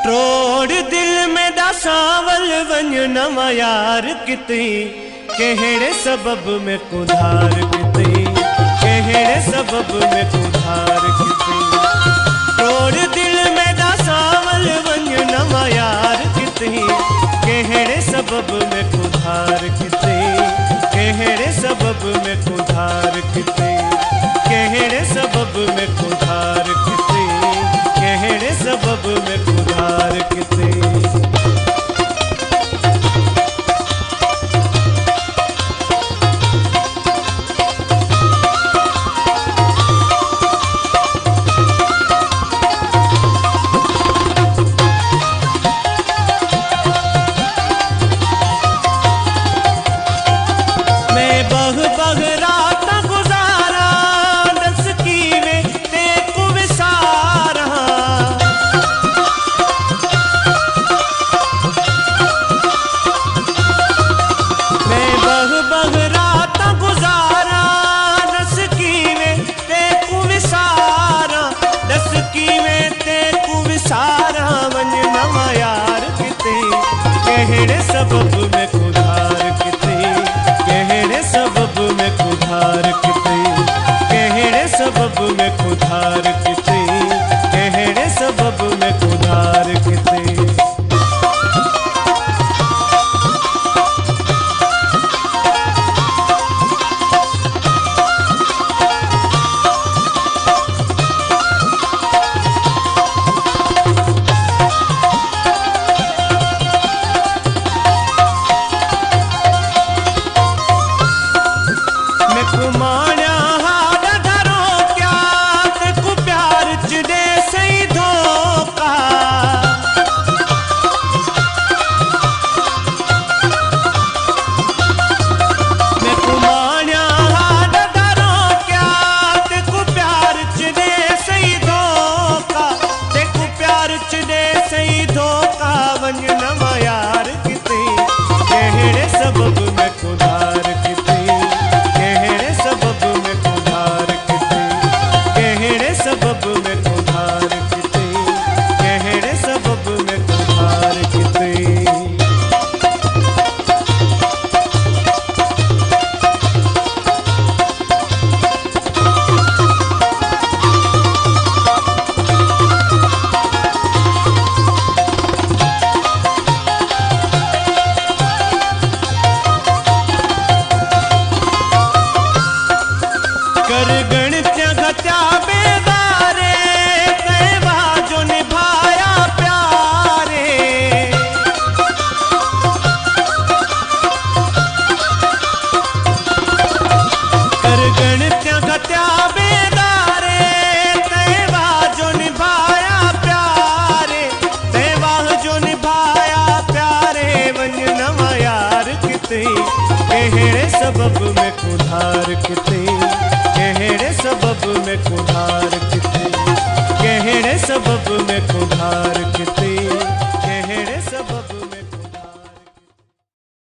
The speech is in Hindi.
ट्रोड़ दिल में दासावल वंज नवा यार किती केहड़े सबब में कुधार किती केहड़े सबब में कुधार किती। ट्रोड़ दिल में दासावल वंज नवा यार किती केहड़े सबब में कुधार किती केहड़े सबब में कुधार किती केहड़े सबब में कुधार किती केहड़े सबब में कुधार किती। केहड़े सबब में कुधार किती केहड़े सबब में कुधार किती केहड़े सबब में कुधार किती केहड़े सबब में कुधार किती। केहड़े सबब में कुधार किती केहड़े सबब में कुधार किती केहड़े सबब में कुधार किती केहड़े सबब में कुधार किती। केहड़े सबब में कुधार किती केहड़े सबब में कुधार किती केहड़े सबब में